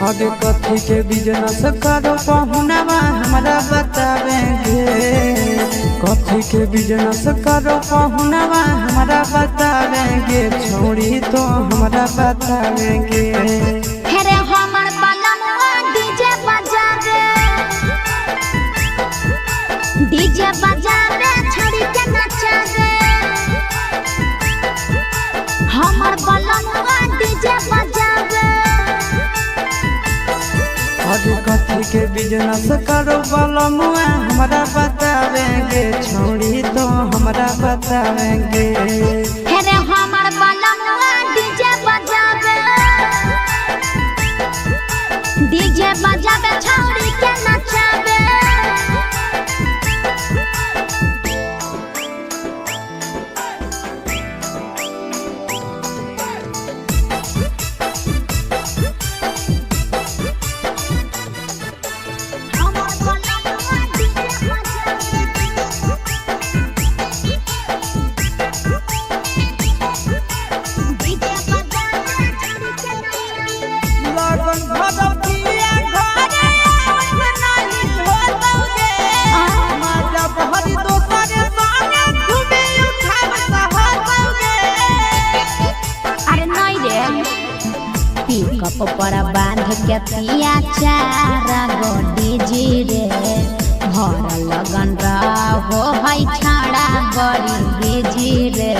आगे कथी के बिजनेस करो पहुनवा हमरा बतावेंगे। कथी के बिजनेस करो पहुनवा हमरा बतावेंगे। छोड़ी तो हमरा बतावेंगे। डीजे बजावे छड़ी के नचावे हमर बलमुआ डीजे बजावे। आगे कथी के बिजनेस करो बलमुआ हमरा बतावेंगे। छोड़ी तो हमरा बतावेंगे। हमर बलमुआ डीजे बजावे छड़ी के नचावे। ऊपर बांध के पिया चारा गोडी जी रे भर लगन रहो है छाड़ा बड़ी बीजी रे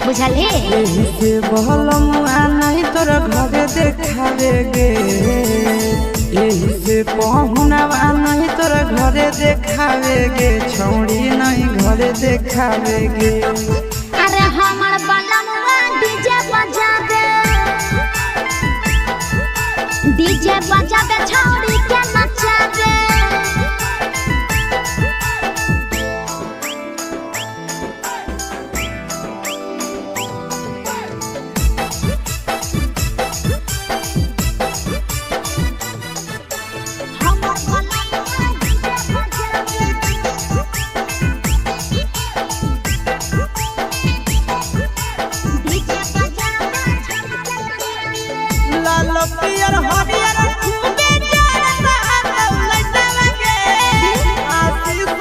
बुझली। यही से बलमुआ नहीं तोरा घरे देखावेगे। यही से पहुनवा नहीं तोरा घरे देखावेगे। छोड़ी नहीं घरे देखावेगे। अरे हमर बलमुआ डीजे बजावे छौड़ी के नचावे। लाल पियर हरियर खूबे जरता लइटा लगे। आशीष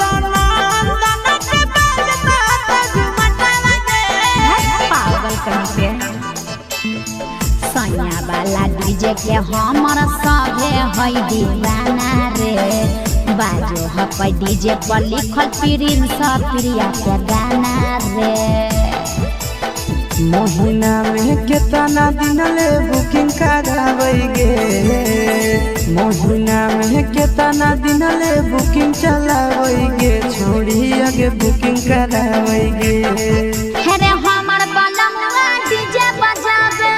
नंदन के बजता झुमटा लगे। पागल कहीं पे सैया वाला डीजे के हमर सभे है दीवाना रे बाजो है डीजे पर लिखल प्रिंस प्रिया के गाना रे। महीना में कितना दिन ले बुकिंग करावेगे। महीना में कितना दिन ले बुकिंग चलावेगे। छोड़ी आगे बुकिंग करावेगे। हमर बलमुआ डीजे बजावे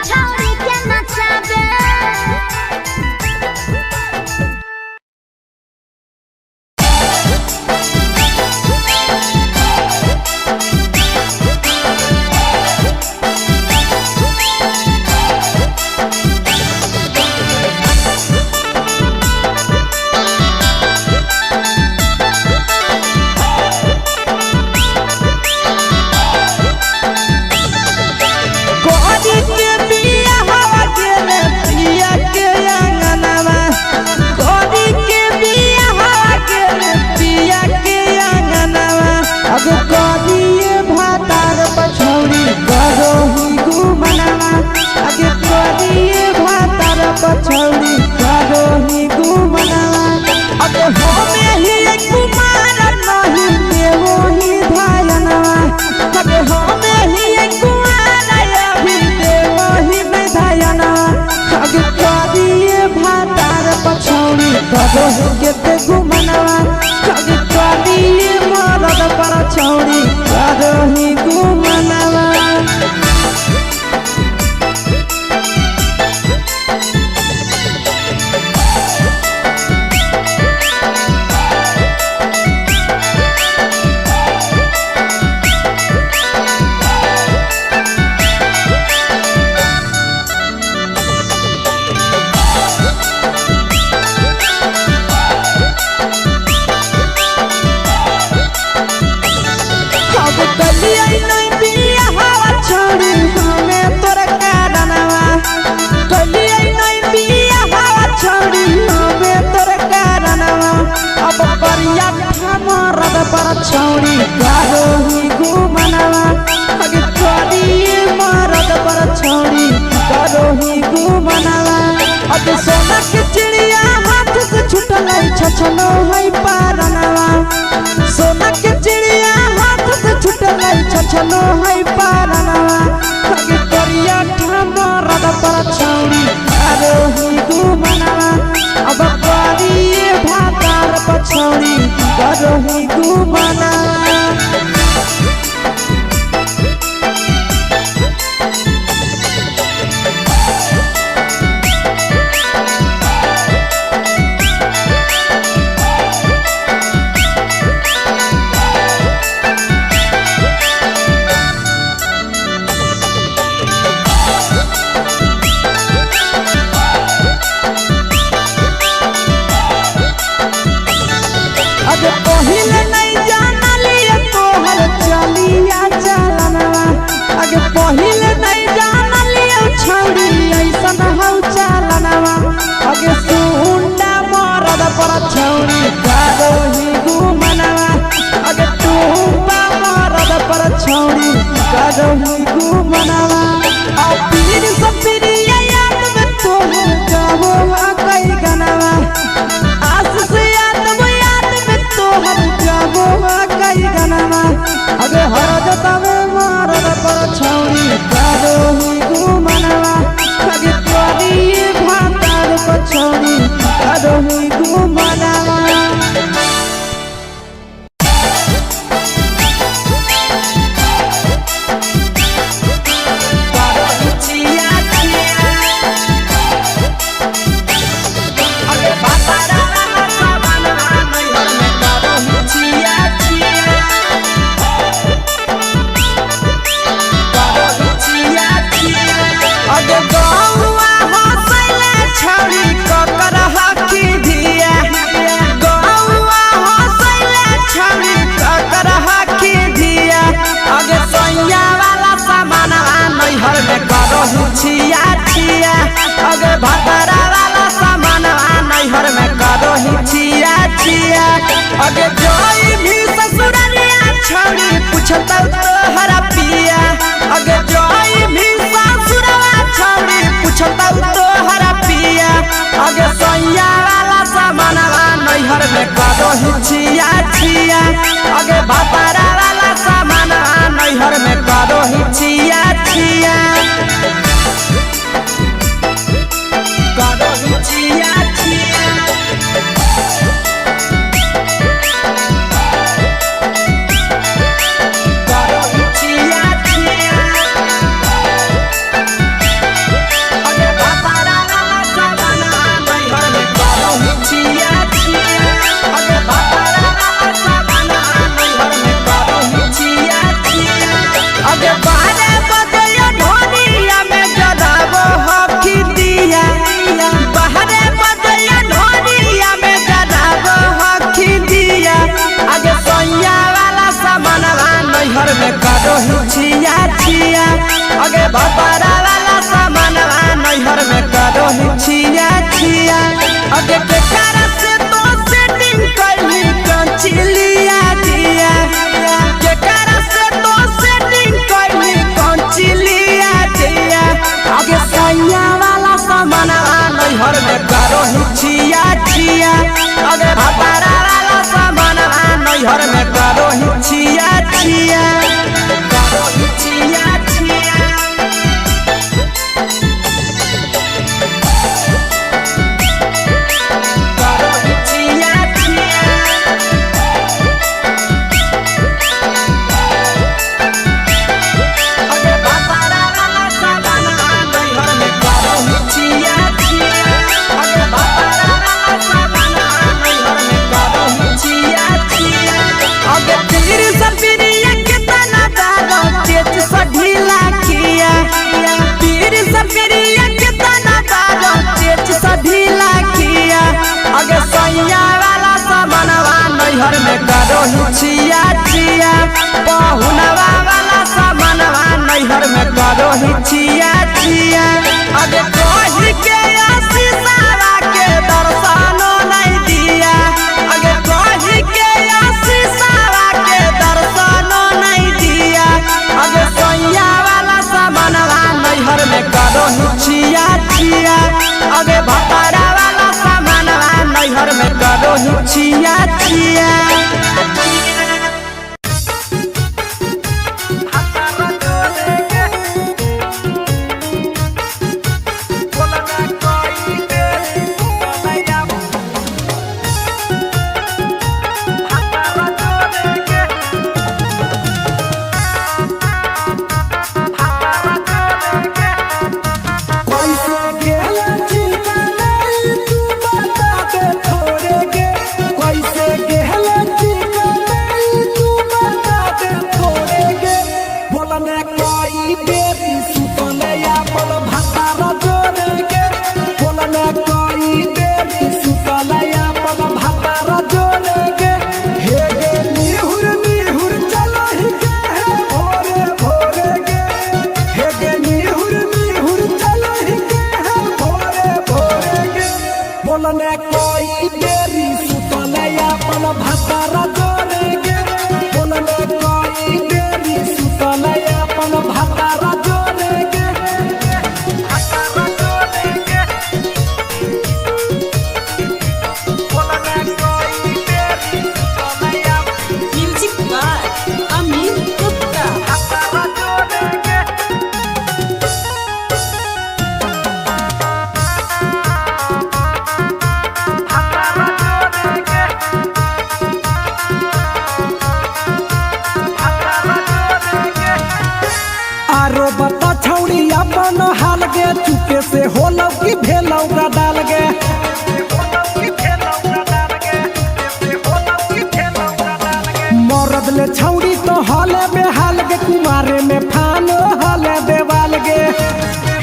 छौड़ी के नचावे। छछनो है पारनवा सोना के चिड़िया हाथ से छुटल छछनो है पारनवा आगे करिया ठमरद पर छौरी कारो ही घुमनवा अब करिए भातार पछौरी कारो ही घुमनवा अगे पहिले नहीं जानलिए तोहर चलिया चलनवा अगे पहिले नहीं जानलिए छौरी ऐसन हौ चलनवा अगे सुंडा मरद पर छौरी कारो ही घुमनवा अगे टूपा मरद पर छौरी कारो ही घुमनवा आ पीर सब पीरिया याद में तोहर गावो कई गनवा आस से तोहर जाबो कई गनवा अगे हर जतवे मारद पर छौरी कारो ही घुमनवा अगे तोरी भातार पर छौरी कारो ही घुमनवा छिया छिया अगे भातारा वाला सामान नैहर में करो ही छिया छिया अगे जोई भी ससुरालिया छौरी पूछता तोहरा पिया अगे जोई भी ससुरवा छौरी पूछता तोहरा पिया अगे सैया वाला सामान नैहर में करो ही छिया छिया अगे भातारा वाला सामान नैहर में करो ही छिया छिया छिया छिया करो छिया छिया अगे भातारा वाला सामान नैहर में करो छिया छिया अगे भातारा वाला सामान नैहर में करो छिया छिया अगे बारे बदलियो ढोलिया में जलावो हकी दिया बाहरे बदलिया ढोलिया में जलावो हकी दिया आगे सैया वाला सामान नैहर में करो छिया छिया आगे भातारा वाला सामान नैहर में करो छिया छिया आगे बेकार से तो सेटिंग करनी कंचिलिया दिया बेकार से तो सेटिंग करनी कंचिलिया दिया आगे सैया वाला सामान नैहर में करो छिया छिया अगे भातारा वाला सामान नैहर में करो छिया छिया करो छिया छिया करो छिया छिया अगे भातारा वाला सामान नैहर में करो छिया छिया अगे भातारा वाला सामान नैहर में करो छिया छिया अगे तीर सपिरिया कितना दारो तेज सढीला किया तीर सपिरिया कितना दारो तेज सढीला किया अगे सैया वाला सामान नैहर में करो छिया छिया पहुनवा वाला सामान नैहर में करो छिया छिया अगे कोही के आशीषावा के दर्शनो नहीं दिया अगे कोही के आशीषावा के दर्शनो नहीं दिया अगे सैया वाला सामान नैहर में करो छिया छिया अगे भातारा वाला सामान नैहर में करो करो हिचिया चिया बोलने कोई देरी सुतले अपन भतारा जोड़ेगे बोलने कोई देरी सुतले अपन भतारा जोड़ेगे भतारा जोड़ेगे बोलने कोई देरी सुतले म्यूजिक बाय अमीर गुप्ता भतारा जोड़ेगे बता छौड़ी अपन हाल गे चुपे से होलौ की भेलौ का डाल गे मरद ले छौड़ी तो हाले बेहाल गे कुमारे में फान हाले देवाल गे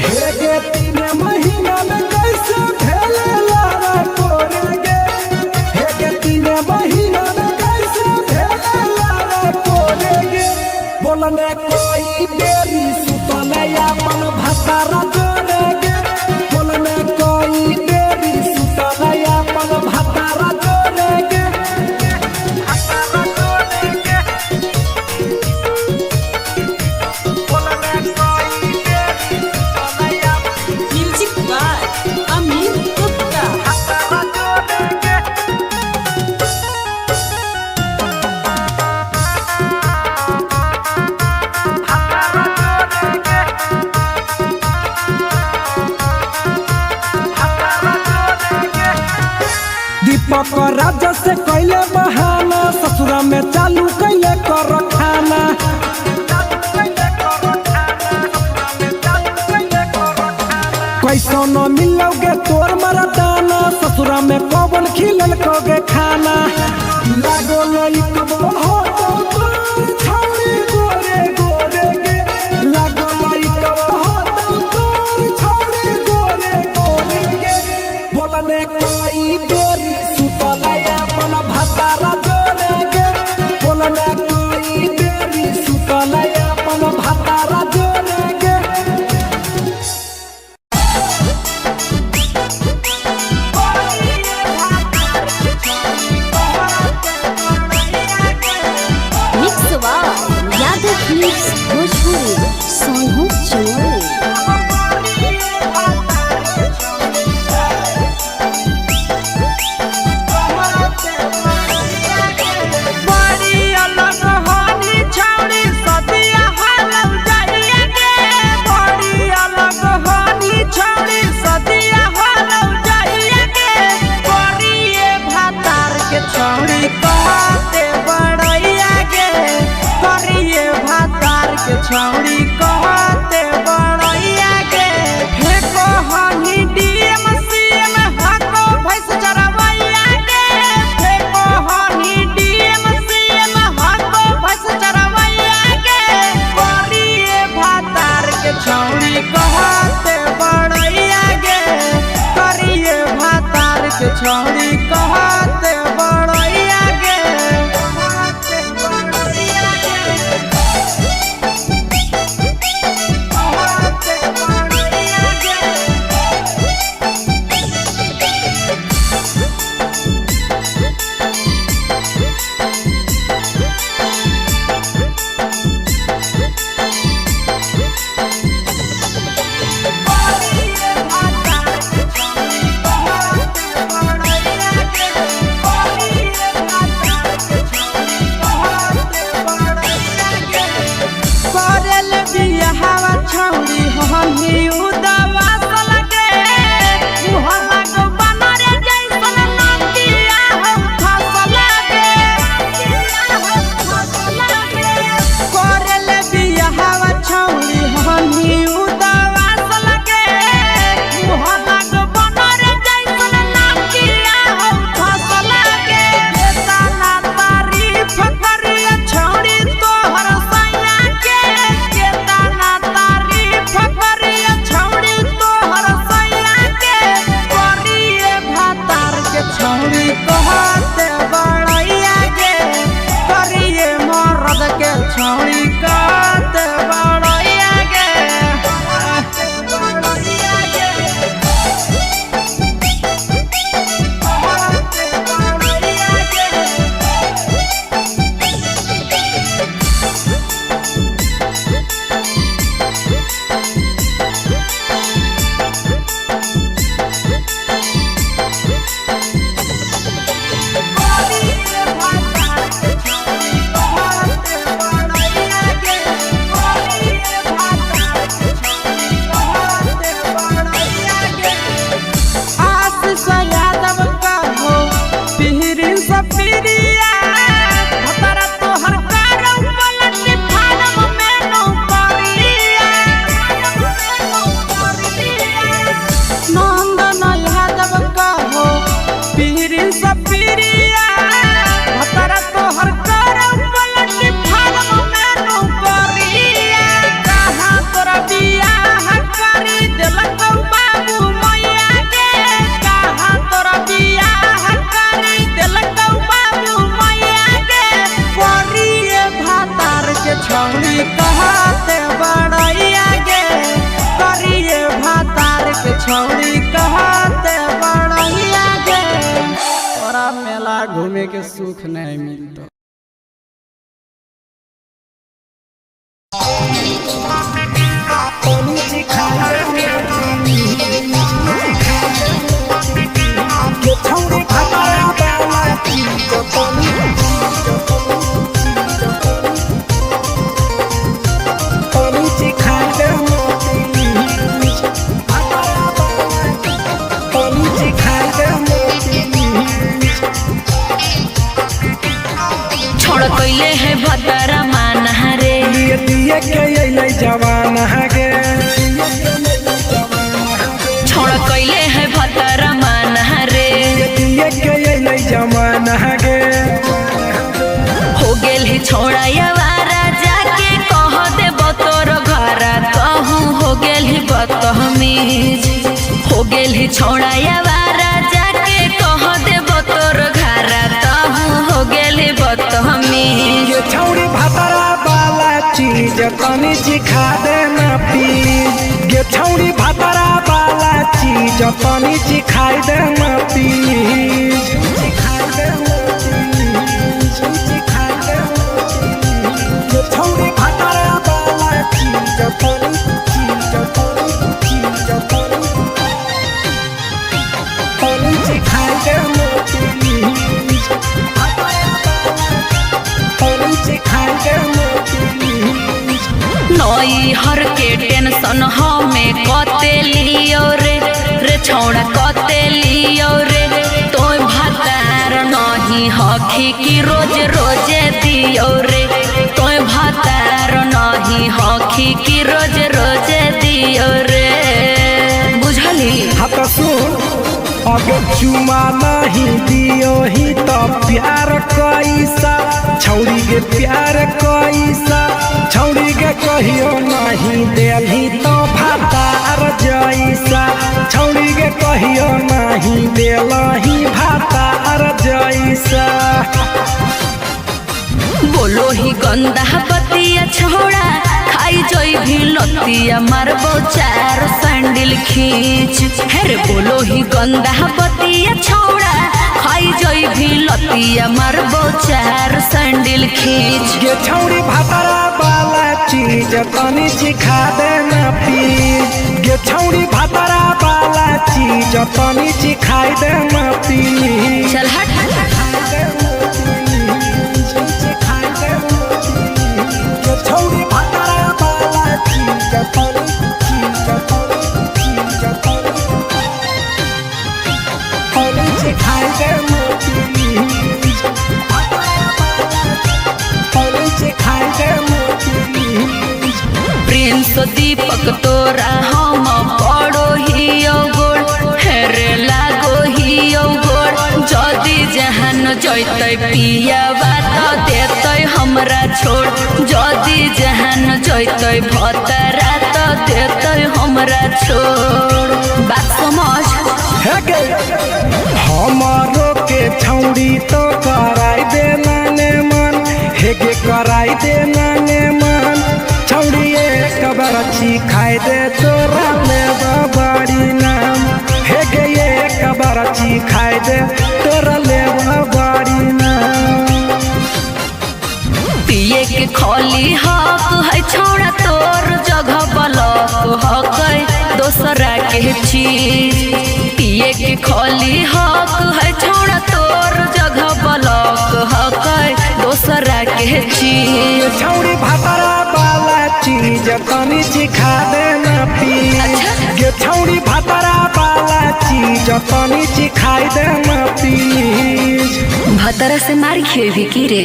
हे गे 3 महीना में कैसे भेले लारा कोरे गे हे गे 3 महीना में कैसे भेले लारा कोरे गे बोलने कोई देरी अपन भतारा जोड़ेगे बोलने कोई देरी सुतले अपन भतारा जोड़ेगे भतारा जोड़ेगे बोलने कोई देरी सुतले म्यूजिक बाय अमीर गुप्ता भतारा जोड़ेगे दीपक राजा से कैले बहाना ससुरा में चालू कैले कर खाना कैसो न मिलोगे तोर मरदाना ससुरा में कौन खिलल कोगे खाना लागो लई कब हो तो तोर छौरी गोरे गोरे गे लागो लई कब हो तो तोर छौरी गोरे गोरे गे बोलने कोई देरी सुतले अपन भतारा जोड़ेगे बोलने कोई देरी सुतले अपन भतारा जोड़ेगे मिक्स यादव फिल्म्स भोजपुरी सोनू चोरी छौड़ी कहते बड़ैया के हे कहनी डीएम सीएम हको भैंस चरवैया के हे कहनी डीएम सीएम हको भैंस चरवैया के करिए भातार के छौड़ी कहते बड़ैया के करिए भातार के छौड़ी कहते बड़ैया के के सुख नहीं मिलता। छोड़ कैले है भतरा माना रे दिए के अइलै जवान गे छोड़ कैले है भतरा माना रे दिए के अइलै जवान गे हो गेल ही छोड़ा यावारा जाके कह दे बतोर घरा कहूँ हो गेल ही बदतमीज हो गेल ही छोड़ा यावारा जाके कह दे बतोर घरा कहूँ हो गेल ही बदतमीज ये छौड़ी भतरा वाला चीज तनी सिखा दे ना प्लीज ये छौड़ी भतरा वाला चीज तनी सिखाई दे ना प्लीज सिखाई दे ना प्लीज सिखाई दे ना ये छौड़ी भतरा वाला चीज तनी सिखाई दे ना प्लीज नई हर के टेंशन हमें कते लियो रे छौड़ा कते लियो रे तोय भातार नहीं हखी की रोज रोजे दियो रे तोय भातार नहीं हखी की रोज रोजे दियो रे बुझली हाथ सुन अगर चुमा नहीं दियो ही तो प्यार कैसा छौड़ी के प्यार कैसा छौड़ी के कहियो नहीं देली तो भातार जैसा छौड़ी के कहियो नहीं देलही भातार जैसा बोलो ही गंदा बतिया छोड़ा खाई जोई भी लतिया मारबो चार सैंडल खींच हेरे बोलो ही गंदा बतिया छोड़ा खाई जोई भी लतिया मारबो चार सैंडल खींच ये छौड़ी भतरा वाला चीज तनी सिखा दे ना प्लीज ये छौड़ी भतरा वाला चीज तनी सिखाई दे ना प्लीज चल हट छौड़ी भतरा वाला चीज तनी सिखाई दे ना प्लीज तनी सिखाई दे ना प्लीज प्रिंस दीपक तोरा हम पड़ो ही गोड़ हेरे लागो ही गोड़ जदी जहान जैतै पिया बात देतै हमरा छोड़ जदी जहान जैतै भतरा तो देतै हमरा छोड़ बात समझ हमारो के छौड़ी तो कराई दे नाने मन हेगे कराई दे नाने मन छौड़ी एक बरची खाई दे तोरा में बड़ी नाम हेगे एक बरची खाई दे तोरा ले बड़ी नाम पिए के खोली हक है छोड़ा तोर जगह बलक हक दोसरा के चीज पिए के खोली हक है छोड़ा तोर जगह बलक हक दोसरा के चीज छौड़ी भतरा वाला चीज तनी सिखा दे ना प्लीज ये छौड़ी भतरा वाला चीज तनी सिखाई दे ना प्लीज भतरा से मारी खेवी की रे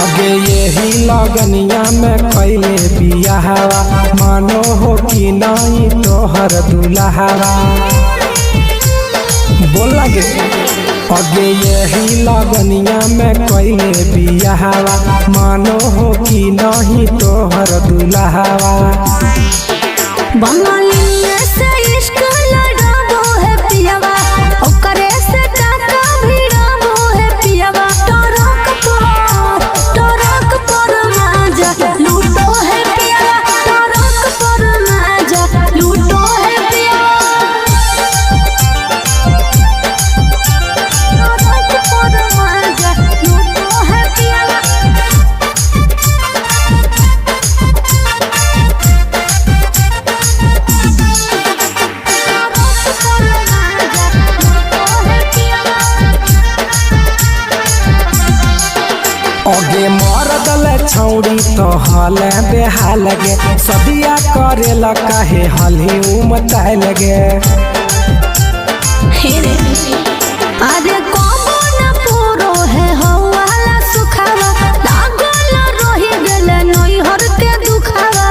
आगे यही लगनिया में कैले बियाहवा मानो हो कि नहीं तोहर दुल्हवा बोल लगे आगे यही लगनिया में कैले बियाहवा मानो हो कि नहीं तोहर दुल्हवा बंगाली से इश्क लड़ाबो है पियावा ओकरे से टाका भिड़ाबो है पियावा टरक पर माजा लूटो है पियावा टरक पर माजा लूटो है पियावा टरक पर माजा लूटो है पियावा आगे मरदल छौड़ी तो हाल बेहाल गे सदिया करे ला काहे हली उमताए लगे अरे कबो न पूरो है हवाला सुखावा लागल रही गेले नैहर के दुखावा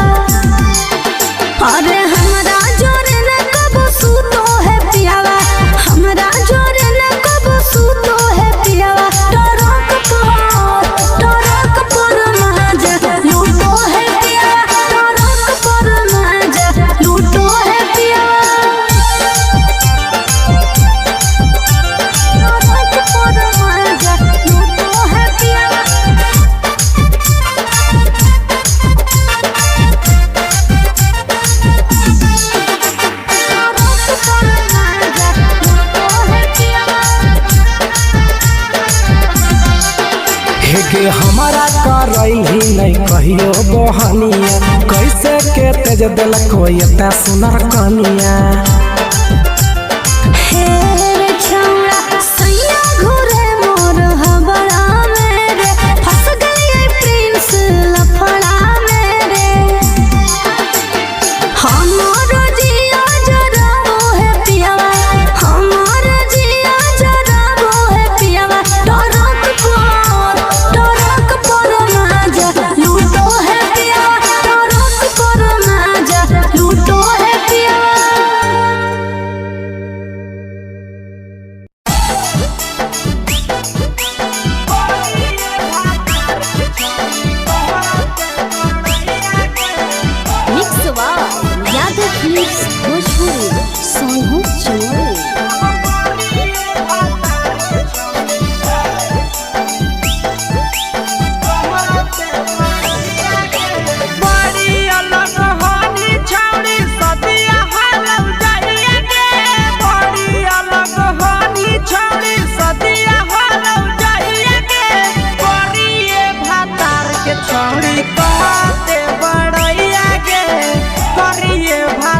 अरे हमरा जोरे न कबो सूतो है पियावा हमरा जोरे न कबो सूतो है पियावा टरक पर माजा लूटो है पियावा टरक पर माजा लूटो है पियावा हेगे हमारा करैल ही नहीं कहियो बहनिया कैसे के तेज दिल कोई एता सुनर कनिया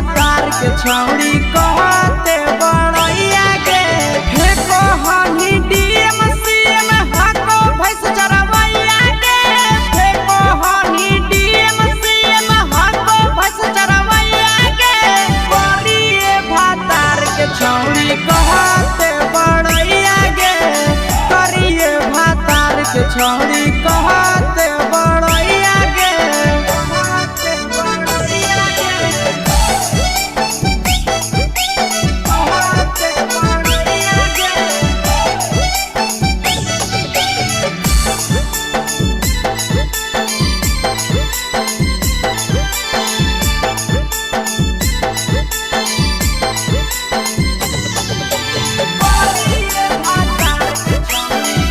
छौड़ी कहते बड़ैया के हे कहनी डीएम सीएम हको भैंस चरवैया के हे कहनी डीएम सीएम हको भैंस चरवैया के करिए भातार के छौड़ी कहते बड़ैया के करिए भातार के छौड़ी कहते बड़ैया के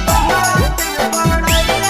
बड़ैया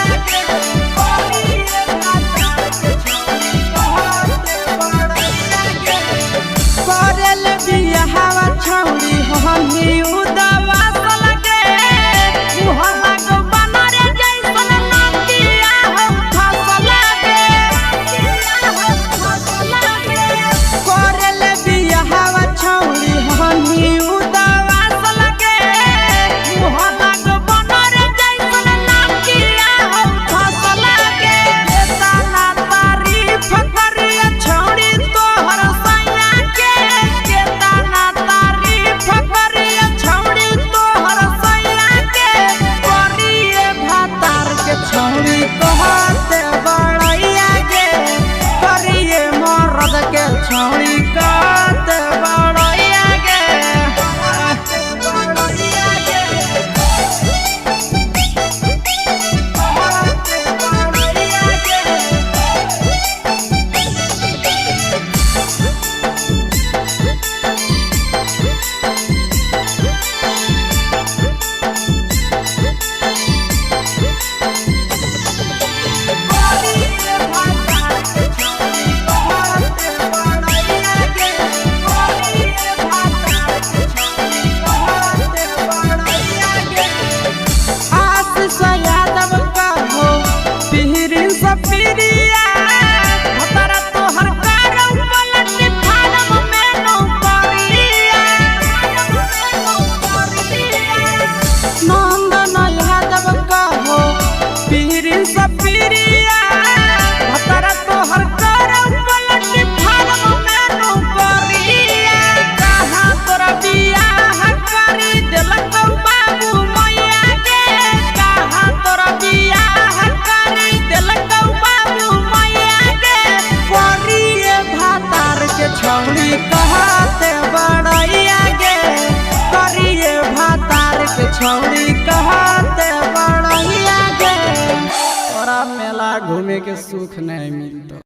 आगे के सुख नहीं मिलता।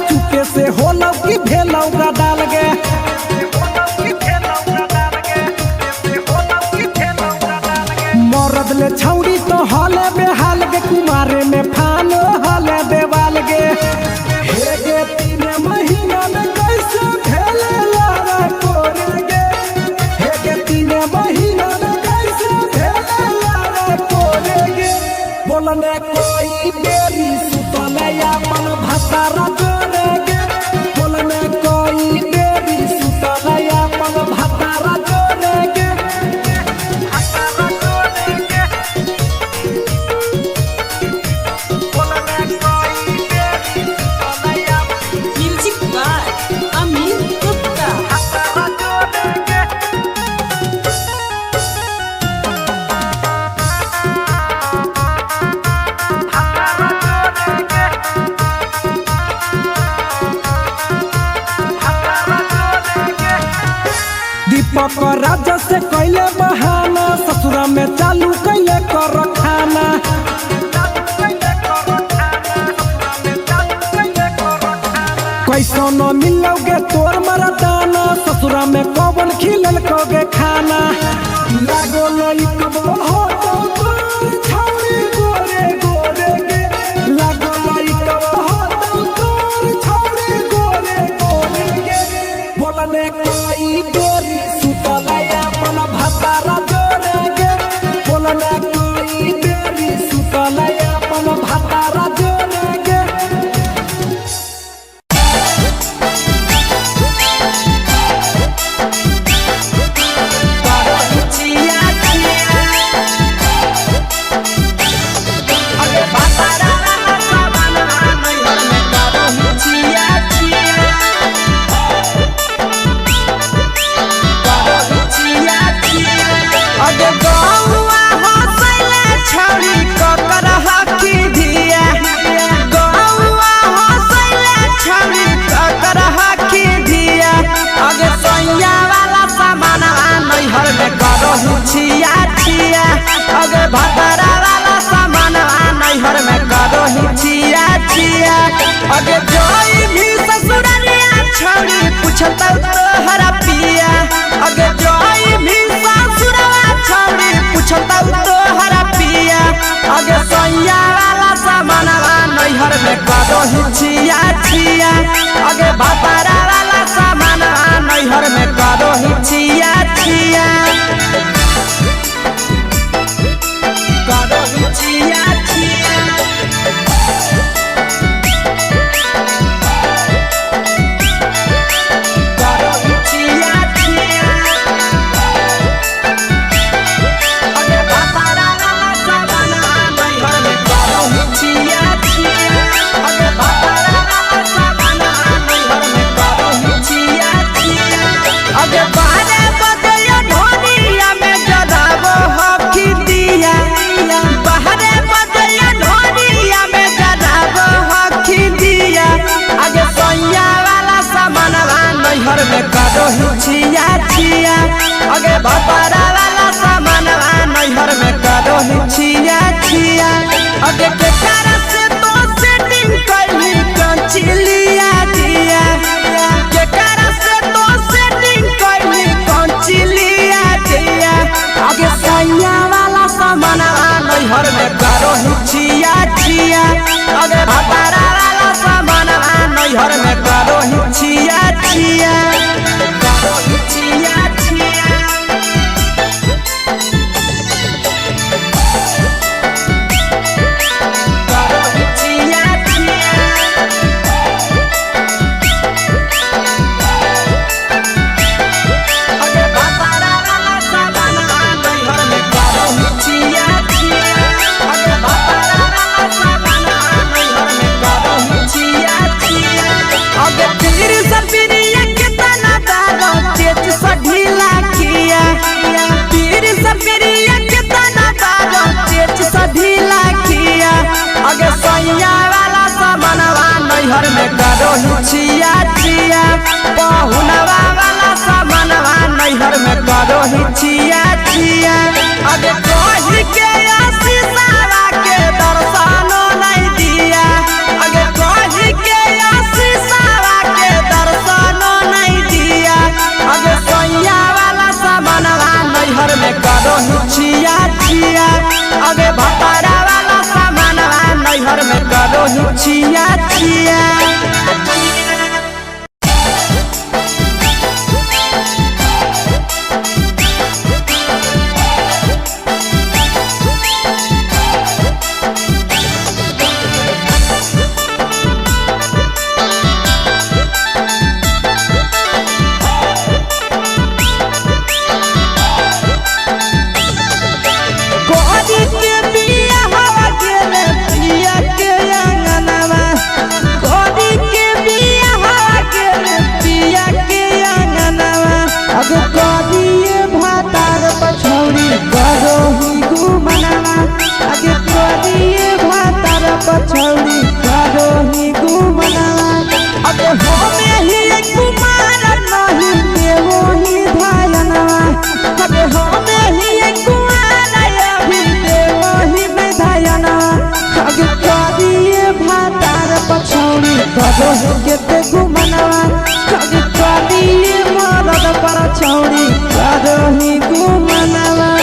चुपके से होलौ की भेलौ का डाल गे मरद ले छौड़ी तो हले बेहाल गे कुमारे में फान हले देवाल गे हे गे 3 महीना में कैसे भेले लारा कोरे गे हे गे 3 महीना में कैसे भेले लारा कोरे गे बोलने कोई बेरी सुतले अपन भतारा राजा से कैले बहाना ससुरा में चालू कैले कर खाना कैसो न मिलोगे तोर मरदाना ससुरा में कौन खिलल कोगे खाना लागो लइक हो तो छौरी गोरे गोरे गे लागो लइक हो तो छौरी गोरे गोरे गे बोलने कोई गोरी सुतलया अपन भतारा जोरे गे बोलने कोई बेरी सुतलया अपन भतारा जोरे गे अगे भतरा वाला सामान नैहर में करो ही छिया छिया अगे जोई भी ससुररिया छौड़ी पूछता तोहरा पिया अगे जोई भी ससुरवा छौड़ी पूछता तोहरा पिया अगे सैया वाला सामान नैहर में करो ही छिया छिया अगे भतरा वाला सामान नैहर में करो ही छिया छिया अगे बारे बदलियो ढोलिया में जदाबो हो करो हिचिया छिया अगे भतारा वाला सामानवा नैहर में करो हिचिया छिया अगे के कारण से तो सेटिंग कैली कंचिलिया दिया के कारण से तो सेटिंग कैली कंचिलिया दिया अगे सैया वाला सामानवा नैहर में करो हिचिया छिया अगे भतारा वाला सामानवा नैहर में करो हिचिया छिया करो हिचिया छिया करो हिचिया छिया अगे भतारा वाला सामानवा नैहर में करो हिचिया छिया अगे भतारा वाला सामानवा नैहर में करो हिचिया छिया अगे तीर सपिरिया के तना दारो तेज सढीला किया तीर सपिरिया के तना दारो तेज सढीला किया अगे सैया वाला सामानवा नैहर में करो हिचिया छिया पहुनवा वाला सामानवा नैहर में करो हिचिया छिया अगे कहि के आशीषवा के दर्शनो नहीं दिया अगे कहि के आशीषवा के दर्शनो नहीं दिया अगे सैया वाला सामानवा नैहर में करो हिचिया छिया अगे भतारा वाला सामानवा नैहर में करो हिचिया छिया कोरी के बिया हवा गेले पिया के अंगनवा कोरी के बिया हवा गेले पिया के अंगनवा अब कोरिए भातार पछौड़ी करो ही गुमनवा अगे कोरिए भातार पछौड़ी करो ही गुमनवा अगे होमे ही कुमार नहीं देवो ही धायनवा अगे होमे ही कुमार अभी देवो ही में धायनवा अगे कोरिए भातार पछौड़ी करो ही केते गुमनवा अगे कोरिए मरद पर छौड़ी करो ही गुमनवा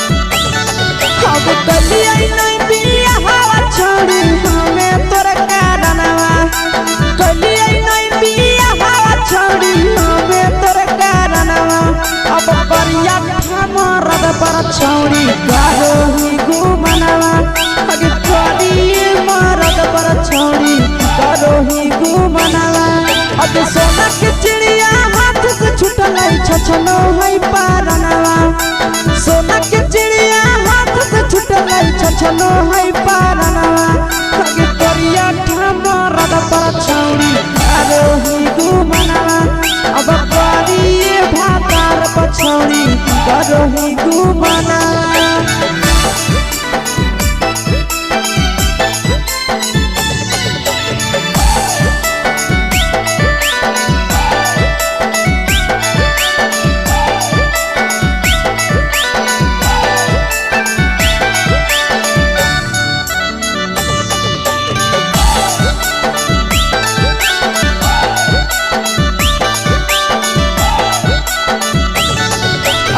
अब कलिया नहीं बिया हवा छोड़ी हमें तोरा कारणवा कलिया नहीं बिया हवा छोड़ी हमें तोरा कारणवा अब परिया मरद पर छौड़ी करो ही गुमनवा अगे कोरिए मरद पर छौड़ी करो ही गुमनवा अगे सोना के चिड़िया हाथ से छूटल छछनो है पारनवा सोना के चिड़िया हाथ से छूटल छछनो है पारनवा अगे कोरिया मरद पर छौड़ी करो ही गुमनवा अब कोरिए भातार पछौड़ी करो ही गुमनवा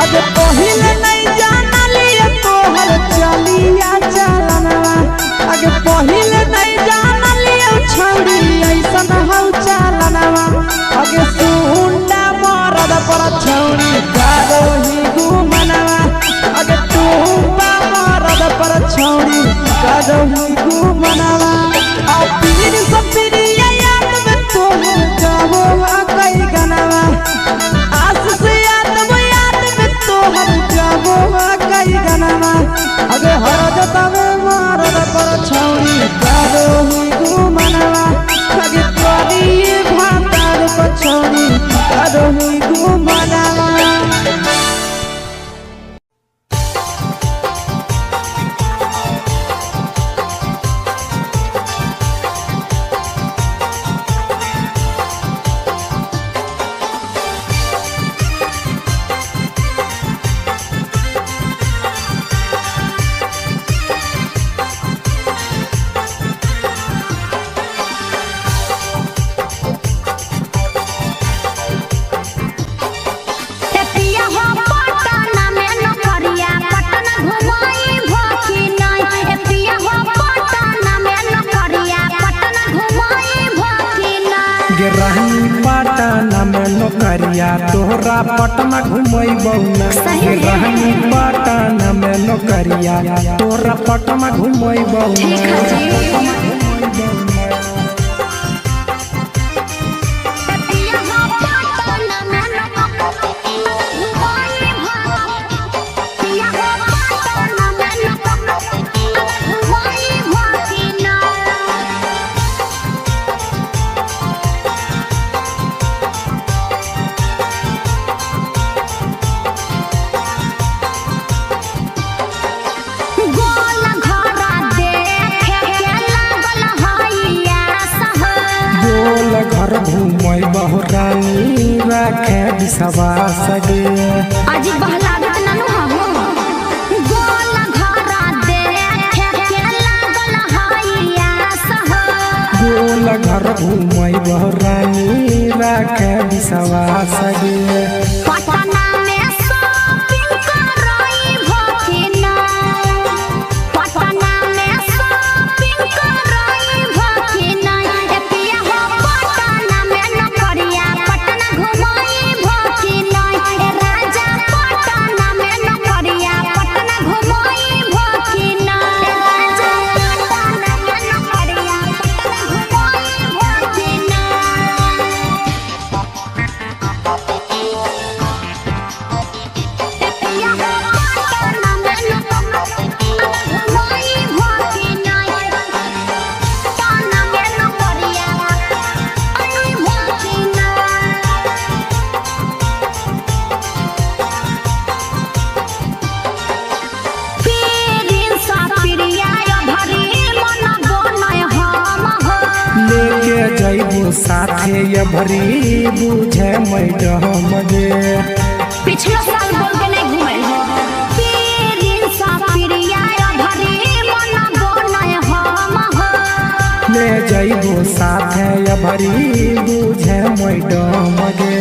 अगे पहिले नहीं जानलिए तोहर चलिया चलनवा अगे पहिले नहीं जानलिए छौड़ी ऐसन हौ चलनवा अगे सुंडा मरद पर छौड़ी करो ही गुमनवा अगे टूपा मरद पर छौड़ी करो ही गुमनवा और पीर सब पीरिया याद में तोहर जाबो कई गनवा आस से याद में तोहर जाबो नौकरिया तोहरा पटना घुमैबौ ना रहनी पटना में नौकरिया तोहरा पटना घुमैबौ ना घर घूमै बहुरानी राखे विश्वास गे अजी बहला गत ननु हो गोल घरा देखे के लागल हइया सह गोल घर घूमै बहुरानी राखे विश्वास गे पटना में शॉपिंग करई भकिना पटना में शॉपिंग करई भकिना ए पिया हो पटना में नौकरिया पटना घुमई भकिना ए राजा पटना में नौकरिया पटना घुमई भकिना ए राजा पटना में नौकरिया पटना घुमई लेके जइबो साथे ये भरी बुझे मैडम गे पिछला साल बोल के नहीं घुमल हो पीरिन सा पिरिया भरी मन बोलय हम हो ले जइबो साथे ये भरी बुझे मैडम गे